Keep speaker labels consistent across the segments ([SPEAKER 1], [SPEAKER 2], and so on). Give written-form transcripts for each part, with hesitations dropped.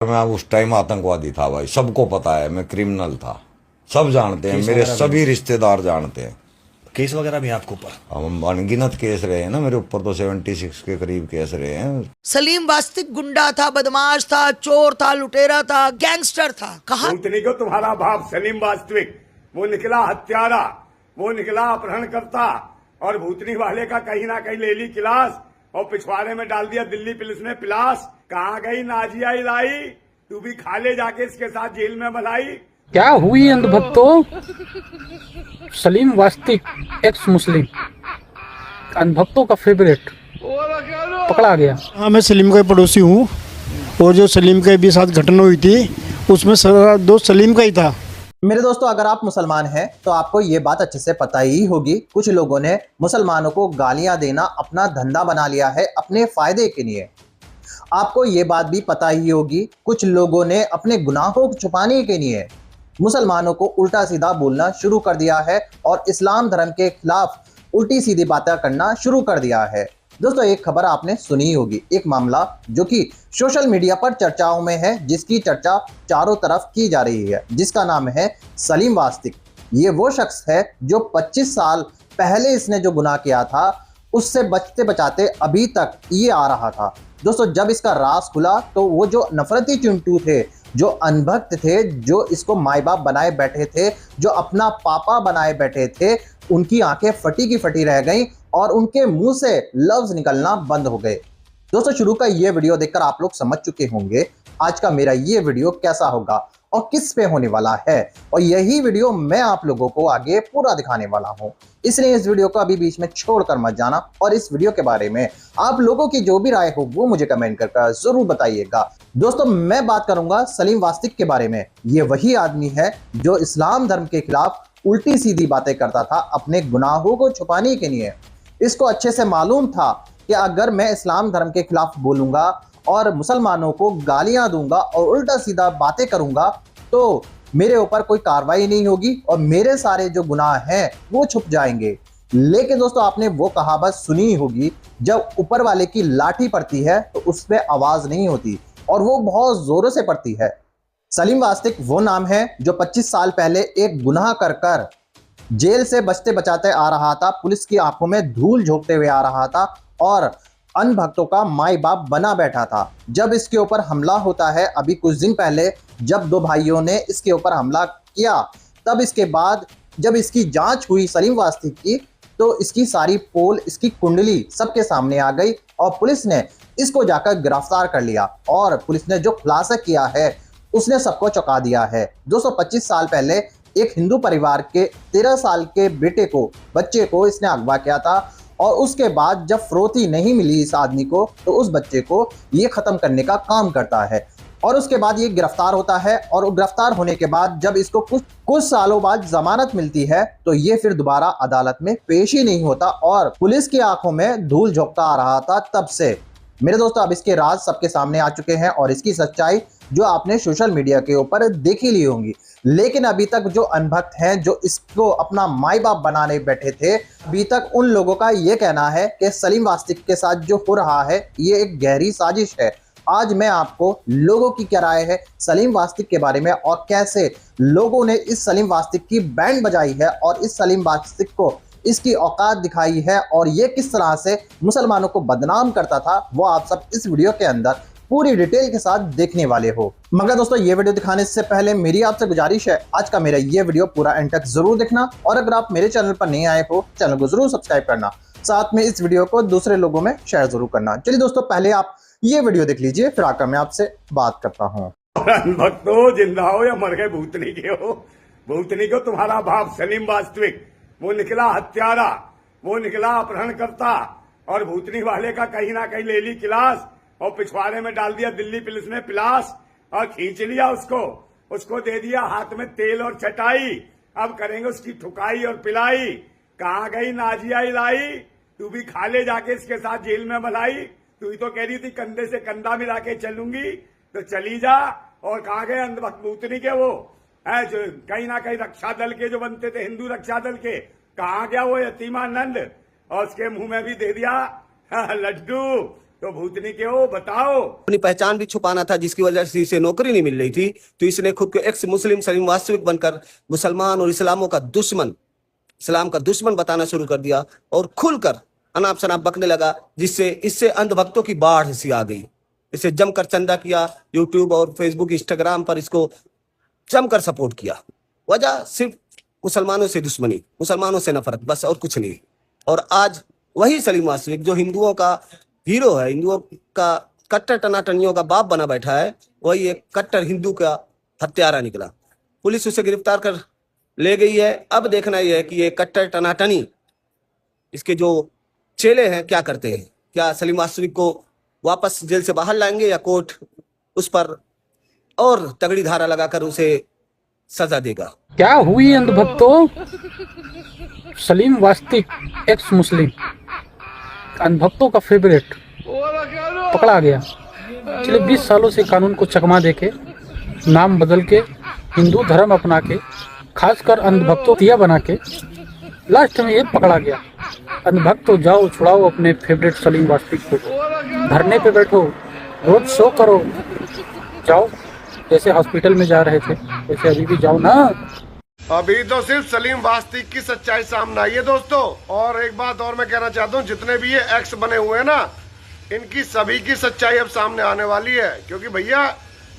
[SPEAKER 1] मैं उस टाइम आतंकवादी था भाई, सबको पता है मैं क्रिमिनल था। सब जानते हैं, मेरे सभी रिश्तेदार जानते हैं।
[SPEAKER 2] केस वगैरह भी है आपके ऊपर?
[SPEAKER 1] हम अनगिनत केस रहे हैं ना मेरे ऊपर, तो 76 के करीब केस रहे हैं।
[SPEAKER 3] सलीम वास्तिक गुंडा था, बदमाश था, चोर था, लुटेरा था, गैंगस्टर था। कहा
[SPEAKER 4] भूतनी को तुम्हारा बाप सलीम वास्तविक, वो निकला हत्यारा, वो निकला अपहरणकर्ता, और भूतनी वाले का कहीं ना कहीं ले ली क्लास और पिछवाड़े में डाल दिया दिल्ली पुलिस ने पिलास। कहाँ गई नाजिया इलाई, तू भी खा ले जाके इसके साथ जेल में मलाई।
[SPEAKER 5] क्या हुई अंधभक्तों? सलीम वास्तिक एक्स मुस्लिम अंधभक्तों का फेवरेट पकड़ा गया।
[SPEAKER 6] हाँ, मैं सलीम का पड़ोसी हूँ और जो सलीम के भी साथ घटना हुई थी उसमें सारा दोस्त सलीम का ही था।
[SPEAKER 7] मेरे दोस्तों, अगर आप मुसलमान हैं तो आपको ये बात अच्छे से पता ही होगी, कुछ लोगों ने मुसलमानों को गालियां देना अपना धंधा बना लिया है अपने फायदे के लिए। आपको ये बात भी पता ही होगी, कुछ लोगों ने अपने गुनाहों को छुपाने के लिए मुसलमानों को उल्टा सीधा बोलना शुरू कर दिया है और इस्लाम धर्म के खिलाफ उल्टी सीधी बातें करना शुरू कर दिया है। दोस्तों, एक खबर आपने सुनी होगी, एक मामला जो कि सोशल मीडिया पर चर्चाओं में है, जिसकी चर्चा चारों तरफ की जा रही है, जिसका नाम है सलीम वास्तिक। ये वो शख्स है जो 25 साल पहले इसने जो गुनाह किया था उससे बचते बचाते अभी तक ये आ रहा था। दोस्तों, जब इसका राज खुला तो वो जो नफरती चिंटू थे, जो अनभक्त थे, जो इसको माई बाप बनाए बैठे थे, जो अपना पापा बनाए बैठे थे, उनकी आंखें फटी की फटी रह गईं और उनके मुंह से लफ्ज निकलना बंद हो गए। दोस्तों, शुरू का ये वीडियो देखकर आप लोग समझ चुके होंगे आज का मेरा ये वीडियो कैसा होगा और किस पे होने वाला है, और यही वीडियो मैं आप लोगों को आगे पूरा दिखाने वाला हूं। इसलिए इस वीडियो को अभी बीच में छोड़कर मत जाना और इस वीडियो के बारे में आप लोगों की जो भी राय हो वो मुझे कमेंट करके जरूर बताइएगा। दोस्तों, मैं बात करूंगा सलीम वास्तिक के बारे में। ये वही आदमी है जो इस्लाम धर्म के खिलाफ उल्टी सीधी बातें करता था अपने गुनाहों को छुपाने के लिए। इसको अच्छे से मालूम था कि अगर मैं इस्लाम धर्म के खिलाफ बोलूंगा और मुसलमानों को गालियां दूंगा और उल्टा सीधा बातें करूंगा तो मेरे ऊपर कोई कार्रवाई नहीं होगी और मेरे सारे जो गुनाह हैं वो छुप जाएंगे। लेकिन दोस्तों, आपने वो कहावत सुनी होगी, जब ऊपर वाले की लाठी पड़ती है तो उस पर आवाज नहीं होती, और वो बहुत जोरों से पड़ती है। सलीम वास्तिक वो नाम है जो 25 साल पहले एक गुनाह कर कर जेल से बचते बचाते आ रहा था, पुलिस की आंखों में धूल झोंकते हुए आ रहा था और अनभक्तों का माई बाप बना बैठा था। जब इसके ऊपर हमला होता है, अभी कुछ दिन पहले जब दो भाइयों ने इसके ऊपर हमला किया, तब इसके बाद जब इसकी जांच हुई सलीम वास्तिक की, तो इसकी सारी पोल, इसकी कुंडली सबके सामने आ गई और पुलिस ने इसको जाकर गिरफ्तार कर लिया। और पुलिस ने जो खुलासा किया है उसने सबको चौंका दिया है। 225 साल पहले एक हिंदू परिवार के 13 साल के बच्चे को इसने अगवा किया था, और उसके बाद जब फिरौती नहीं मिली इस आदमी को तो उस बच्चे को ये खत्म करने का काम करता है। और उसके बाद ये गिरफ्तार होता है, और गिरफ्तार होने के बाद जब इसको कुछ सालों बाद जमानत मिलती है तो ये फिर दोबारा अदालत में पेश ही नहीं होता और पुलिस की आंखों में धूल झोंकता आ रहा था तब से। मेरे दोस्तों, अब इसके राज सबके सामने आ चुके हैं और इसकी सच्चाई जो आपने सोशल मीडिया के ऊपर देखी ली होंगी। लेकिन अभी तक जो अनभक्त हैं, जो इसको अपना माई बाप बनाने बैठे थे, अभी तक उन लोगों का ये कहना है कि सलीम वास्तिक के साथ जो हो रहा है ये एक गहरी साजिश है। आज मैं आपको लोगों की क्या राय है सलीम वास्तिक के बारे में और कैसे लोगों ने इस सलीम वास्तिक की बैंड बजाई है और इस सलीम वास्तिक को इसकी औकात दिखाई है और ये किस तरह से मुसलमानों को बदनाम करता था, वो आप सब इस वीडियो के अंदर पूरी डिटेल के साथ देखने वाले हो। मगर दोस्तों, ये वीडियो दिखाने से पहले मेरी आपसे गुजारिश है, आज का मेरा ये वीडियो पूरा एंड तक जरूर देखना, और अगर आप मेरे चैनल पर नहीं आए हो चैनल को जरूर सब्सक्राइब करना, साथ में इस वीडियो को दूसरे लोगों में शेयर जरूर करना। चलिए दोस्तों, पहले आप ये वीडियो देख लीजिए, फिर आकर मैं आपसे बात करता हूँ।
[SPEAKER 4] भक्तो, जिंदा हो या मर गए भूतनी के हो, भूतनी को तुम्हारा बाप सलीम वास्तविक, वो निकला हत्यारा, वो निकला अपहरणकर्ता, और भूतनी वाले का कहीं ना कहीं ले ली क्लास और पिछवाड़े में डाल दिया दिल्ली पुलिस ने पिलास और खींच लिया उसको दे दिया हाथ में तेल और चटाई। अब करेंगे उसकी ठुकाई और पिलाई। कहाँ गई नाजिया इलाई, तू भी खा ले जाके इसके साथ जेल में मलाई। तू ही तो कह रही थी कंधे से कंधा मिला के चलूंगी, तो चली जा। और कहाँ गए अंधभक्त भूतनी के वो है जो कहीं ना कहीं रक्षा दल के जो बनते थे, हिंदू रक्षा दल के, कहाँ गया वो यतीमानंद, और उसके मुंह में भी दे दिया लड्डू। तो भूतनी के हो बताओ।
[SPEAKER 8] अपनी पहचान भी छुपाना था, जिसकी वजह से इसे नौकरी नहीं मिल रही थी, तो इसने खुद को एक्स मुस्लिम सलीम वास्तविक बनकर मुसलमान और इस्लाम का दुश्मन बताना शुरू कर दिया और खुलकर अनाप शनाप बकने लगा, जिससे इससे अंधभक्तों की बाढ़ सी आ गई। इसे जमकर चंदा किया, यूट्यूब और फेसबुक इंस्टाग्राम पर इसको जमकर सपोर्ट किया। वजह सिर्फ मुसलमानों से दुश्मनी, मुसलमानों से नफरत, बस और कुछ नहीं। और आज वही सलीम वास्तविक जो हिंदुओं का हीरो है, हिंदुओं का कट्टर टनाटनियों का बाप बना बैठा है, वही एक कट्टर हिंदू का हत्यारा निकला। पुलिस उसे गिरफ्तार कर ले गई है। अब देखना यह है कि ये कट्टर टनाटनी इसके जो चेले हैं क्या करते हैं। क्या सलीम वास्तविक को वापस जेल से बाहर लाएंगे या कोर्ट उस पर और तगड़ी धारा लगाकर उसे सजा देगा।
[SPEAKER 5] क्या हुई अंधभक्तों, सलीम वास्तविक एक्स मुस्लिम अंधभक्तों का फेवरेट पकड़ा गया। पिछले 20 सालों से कानून को चकमा देके, नाम बदल के, हिंदू धर्म अपना के, खासकर अंधभक्तों दिया बना के, लास्ट में ये पकड़ा गया। अंधभक्तों जाओ छुड़ाओ अपने फेवरेट सलीम वास्तविक को, धरने पे बैठो, रोज शो करो, जाओ जैसे हॉस्पिटल में जा रहे थे वैसे अभी भी जाओ ना।
[SPEAKER 9] अभी तो सिर्फ सलीम वास्तविक की सच्चाई सामने आई है दोस्तों। और एक बात और मैं कहना चाहता हूँ, जितने भी ये एक्स बने हुए हैं ना, इनकी सभी की सच्चाई अब सामने आने वाली है। क्योंकि भैया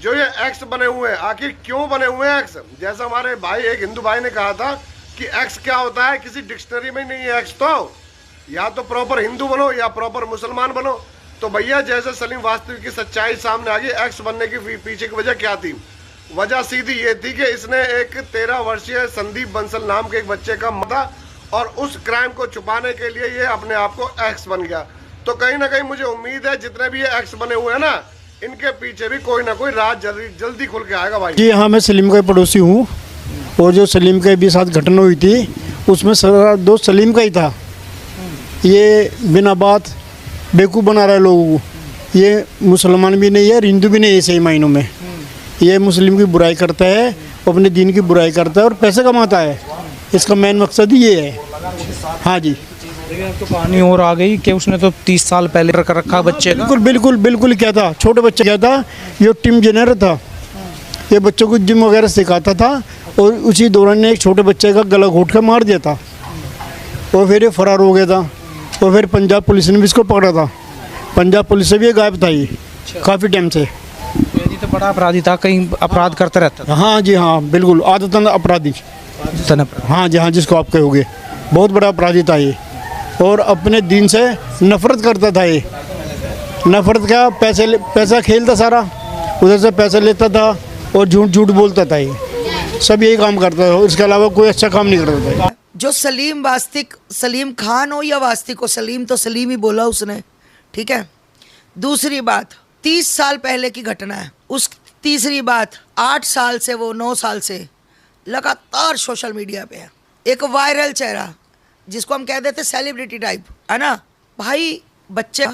[SPEAKER 9] जो ये एक्स बने हुए हैं, आखिर क्यों बने हुए हैं एक्स? जैसा हमारे भाई एक हिंदू भाई ने कहा था कि एक्स क्या होता है, किसी डिक्शनरी में नहीं है एक्स। तो या तो प्रॉपर हिंदू बनो या प्रॉपर मुसलमान बनो। तो भैया जैसे सलीम वास्तविक की सच्चाई सामने आ गई, एक्स बनने की पीछे की वजह क्या थी? वजह सीधी ये थी कि इसने एक 13 वर्षीय संदीप बंसल नाम के एक बच्चे का मता, और उस क्राइम को छुपाने के लिए ये अपने आप को एक्स बन गया। तो कहीं ना कहीं मुझे उम्मीद है जितने भी ये एक्स बने हुए हैं ना, इनके पीछे भी कोई ना कोई राज जल्दी खुल के आएगा भाई।
[SPEAKER 6] जी हाँ, मैं सलीम का पड़ोसी हूँ और जो सलीम के भी साथ घटना हुई थी उसमें सारा दोस्त सलीम का ही था। ये बिना बात बेवकूफ़ बना रहा है लोगों को। ये मुसलमान भी नहीं है और हिंदू भी नहीं है सही मायनों में। ये मुस्लिम की बुराई करता है, अपने दीन की बुराई करता है और पैसे कमाता है। इसका मेन मकसद ही ये है। हाँ जी,
[SPEAKER 2] तो कहानी और आ गई कि उसने तो 30 साल पहले कर रखा बच्चे का।
[SPEAKER 6] बिल्कुल बिल्कुल बिल्कुल क्या था, छोटे बच्चे क्या था, ये टिम जेनर था। ये बच्चों को जिम वगैरह सिखाता था और उसी दौरान ने एक छोटे बच्चे का गला घोट कर मार दिया था और फिर ये फरार हो गया था। और फिर पंजाब पुलिस ने भी इसको पकड़ा था। पंजाब पुलिस से भी ये गायब था ये काफ़ी टाइम से।
[SPEAKER 2] ये तो बड़ा अपराधी था, कहीं अपराध करता रहता था।
[SPEAKER 6] हाँ जी हाँ, बिल्कुल आदतन अपराधी। हाँ जी हाँ, जिसको आप कहोगे बहुत बड़ा अपराधी था ये। और अपने दीन से नफरत करता था ये। नफरत का पैसा खेलता सारा, उधर से पैसा लेता था और झूठ झूठ बोलता था ये। सब यही काम करता था, इसके अलावा कोई अच्छा काम नहीं करता था।
[SPEAKER 3] जो सलीम वास्तिक, सलीम खान हो या वास्तिक हो, सलीम तो सलीम ही बोला उसने, ठीक है। दूसरी बात, 30 साल पहले की घटना है। उस तीसरी बात, 8 साल से, वो 9 साल से लगातार सोशल मीडिया पे है। एक वायरल चेहरा जिसको हम कह देते सेलिब्रिटी टाइप, है ना भाई। बच्चे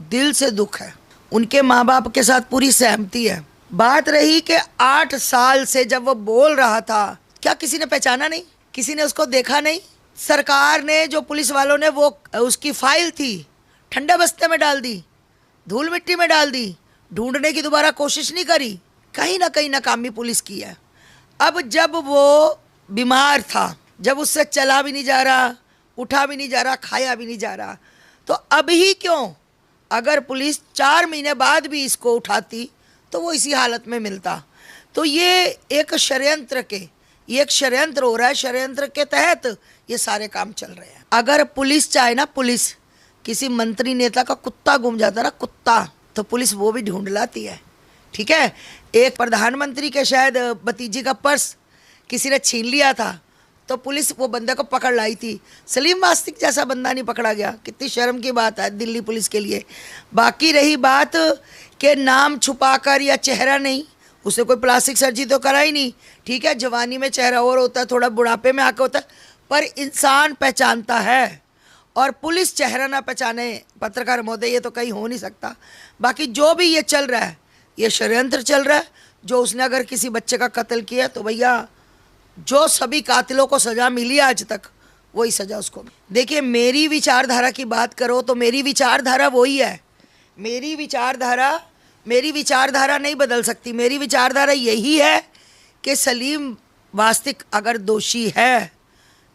[SPEAKER 3] दिल से दुख है, उनके माँ बाप के साथ पूरी सहमति है। बात रही कि 8 साल से जब वो बोल रहा था, क्या किसी ने पहचाना नहीं? किसी ने उसको देखा नहीं? सरकार ने, जो पुलिस वालों ने, वो उसकी फाइल थी ठंडे बस्ते में डाल दी, धूल मिट्टी में डाल दी, ढूंढने की दोबारा कोशिश नहीं करी। कहीं ना कहीं नाकामी पुलिस की है। अब जब वो बीमार था, जब उससे चला भी नहीं जा रहा, उठा भी नहीं जा रहा, खाया भी नहीं जा रहा, तो अब ही क्यों? अगर पुलिस 4 महीने बाद भी इसको उठाती तो वो इसी हालत में मिलता। तो ये एक षड्यंत्र हो रहा है। षड्यंत्र के तहत ये सारे काम चल रहे हैं। अगर पुलिस चाहे ना, पुलिस किसी मंत्री नेता का कुत्ता गुम जाता ना, कुत्ता, तो पुलिस वो भी ढूंढ लाती है, ठीक है। एक प्रधानमंत्री के शायद भतीजी का पर्स किसी ने छीन लिया था, तो पुलिस वो बंदे को पकड़ लाई थी। सलीम वास्तविक जैसा बंदा नहीं पकड़ा गया। कितनी शर्म की बात है दिल्ली पुलिस के लिए। बाकी रही बात के नाम छुपाकर या चेहरा नहीं, उसे कोई प्लास्टिक सर्जरी तो करा ही नहीं, ठीक है। जवानी में चेहरा और होता है, थोड़ा बुढ़ापे में आकर होता है, पर इंसान पहचानता है। और पुलिस चेहरा ना पहचाने, पत्रकार महोदय, ये तो कहीं हो नहीं सकता। बाकी जो भी ये चल रहा है, ये षड्यंत्र चल रहा है। जो उसने अगर किसी बच्चे का कत्ल किया, तो भैया जो सभी कातिलों को सज़ा मिली आज तक, वही सज़ा उसको। देखिए, मेरी विचारधारा की बात करो तो मेरी विचारधारा वही है मेरी विचारधारा नहीं बदल सकती। मेरी विचारधारा यही है कि सलीम वास्तिक अगर दोषी है,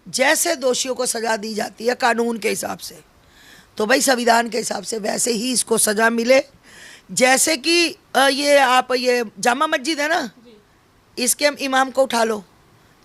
[SPEAKER 3] जैसे दोषियों को सज़ा दी जाती है कानून के हिसाब से, तो भाई संविधान के हिसाब से वैसे ही इसको सज़ा मिले। जैसे कि ये जामा मस्जिद है ना, इसके इमाम को उठा लो,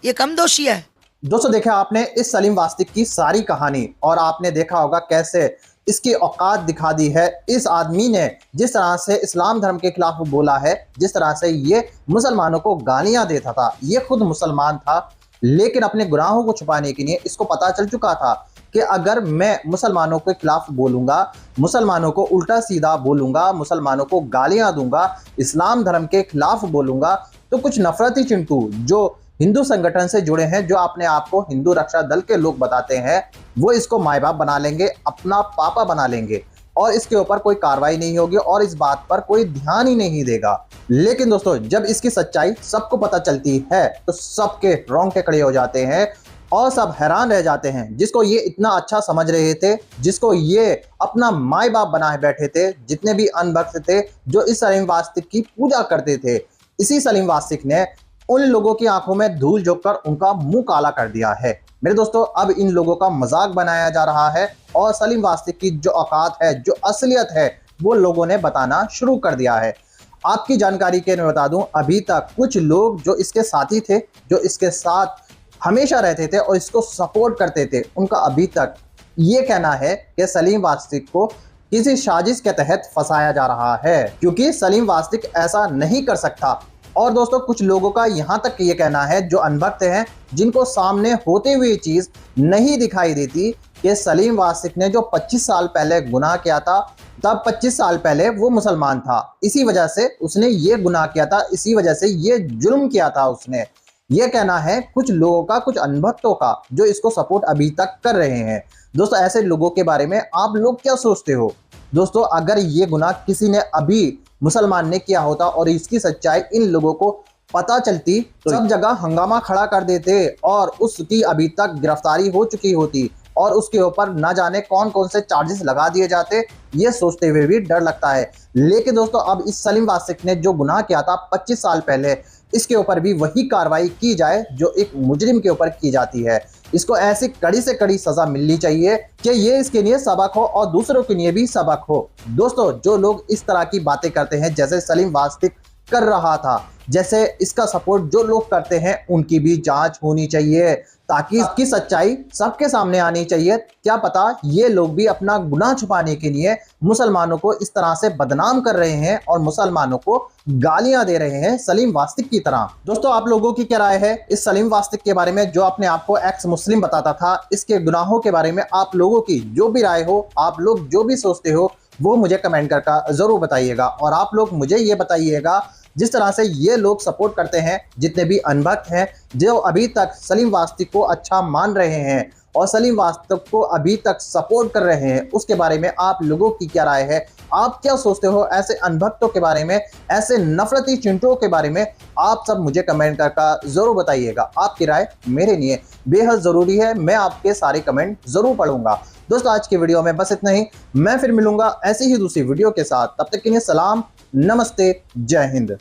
[SPEAKER 3] ये कम दोषी है।
[SPEAKER 7] दोस्तों देखा आपने इस सलीम वास्तिक की सारी कहानी, और आपने देखा होगा कैसे इसकी औकात दिखा दी है इस आदमी ने, जिस तरह से इस्लाम धर्म के खिलाफ बोला है, जिस तरह से ये मुसलमानों को गालियां देता था। ये खुद मुसलमान था, लेकिन अपने गुनाहों को छुपाने के लिए इसको पता चल चुका था कि अगर मैं मुसलमानों के खिलाफ बोलूंगा, मुसलमानों को उल्टा सीधा बोलूंगा, मुसलमानों को गालियां दूंगा, इस्लाम धर्म के खिलाफ बोलूंगा, तो कुछ नफरती चिंटू जो हिंदू संगठन से जुड़े हैं, जो अपने आप को हिंदू रक्षा दल के लोग बताते हैं, वो इसको माए बाप बना लेंगे, अपना पापा बना लेंगे, और इसके ऊपर कोई कार्रवाई नहीं होगी और इस बात पर कोई ध्यान ही नहीं देगा। लेकिन दोस्तों जब इसकी सच्चाई सबको पता चलती है तो सबके रोंगटे खड़े हो जाते हैं और सब हैरान रह जाते हैं। जिसको ये इतना अच्छा समझ रहे थे, जिसको ये अपना माए बाप बनाए बैठे थे, जितने भी अनभक्त थे जो इस सलीम वास्तिक की पूजा करते थे, इसी सलीम वास्तिक ने उन लोगों की आंखों में धूल झोंककर उनका मुंह काला कर दिया है। मेरे दोस्तों अब इन लोगों का मजाक बनाया जा रहा है और सलीम वास्तिक की जो औकात है, जो असलियत है, वो लोगों ने बताना शुरू कर दिया है। आपकी जानकारी के लिए बता दूं, अभी तक कुछ लोग जो इसके साथी थे, जो इसके साथ हमेशा रहते थे और इसको सपोर्ट करते थे, उनका अभी तक ये कहना है कि सलीम वास्तिक को किसी साजिश के तहत फंसाया जा रहा है, क्योंकि सलीम वास्तिक ऐसा नहीं कर सकता। और दोस्तों कुछ लोगों का यहाँ तक ये कहना है, जो अनभक्त हैं, जिनको सामने होते हुए चीज नहीं दिखाई देती, कि सलीम वास्तिक ने जो 25 साल पहले गुनाह किया था, तब 25 साल पहले वो मुसलमान था, इसी वजह से उसने ये गुनाह किया था, इसी वजह से ये जुल्म किया था उसने। ये कहना है कुछ लोगों का, कुछ अनभक्तों का, जो इसको सपोर्ट अभी तक कर रहे हैं। दोस्तों ऐसे लोगों के बारे में आप लोग क्या सोचते हो? दोस्तों अगर ये गुनाह किसी ने अभी मुसलमान ने किया होता और इसकी सच्चाई इन लोगों को पता चलती, तो सब जगह हंगामा खड़ा कर देते और उसकी अभी तक गिरफ्तारी हो चुकी होती और उसके ऊपर ना जाने कौन कौन से चार्जेस लगा दिए जाते। ये सोचते हुए भी डर लगता है। लेकिन दोस्तों अब इस सलीम वास्तिक ने जो गुनाह किया था 25 साल पहले, इसके ऊपर भी वही कार्रवाई की जाए जो एक मुजरिम के ऊपर की जाती है। इसको ऐसी कड़ी से कड़ी सजा मिलनी चाहिए कि ये इसके लिए सबक हो और दूसरों के लिए भी सबक हो। दोस्तों जो लोग इस तरह की बातें करते हैं, जैसे सलीम वास्तिक कर रहा था, जैसे इसका सपोर्ट जो लोग करते हैं, उनकी भी जांच होनी चाहिए, ताकि इसकी सच्चाई सबके सामने आनी चाहिए। क्या पता ये लोग भी अपना गुनाह छुपाने के लिए मुसलमानों को इस तरह से बदनाम कर रहे हैं और मुसलमानों को गालियां दे रहे हैं सलीम वास्तिक की तरह। दोस्तों आप लोगों की क्या राय है इस सलीम वास्तिक के बारे में, जो अपने आप को एक्स मुस्लिम बताता था? इसके गुनाहों के बारे में आप लोगों की जो भी राय हो, आप लोग जो भी सोचते हो, वो मुझे कमेंट करके जरूर बताइएगा। और आप लोग मुझे ये बताइएगा, जिस तरह से ये लोग सपोर्ट करते हैं, जितने भी अनभक्त हैं, जो अभी तक सलीम वास्तिक को अच्छा मान रहे हैं और सलीम वास्तिक को अभी तक सपोर्ट कर रहे हैं, उसके बारे में आप लोगों की क्या राय है? आप क्या सोचते हो ऐसे अनभक्तों के बारे में, ऐसे नफरती चिंटुओं के बारे में? आप सब मुझे कमेंट करके जरूर बताइएगा। आपकी राय मेरे लिए बेहद जरूरी है, मैं आपके सारे कमेंट जरूर पढ़ूंगा। दोस्तों आज की वीडियो में बस इतना ही, मैं फिर मिलूंगा ऐसी ही दूसरी वीडियो के साथ। तब तक के लिए सलाम, नमस्ते, जय हिंद।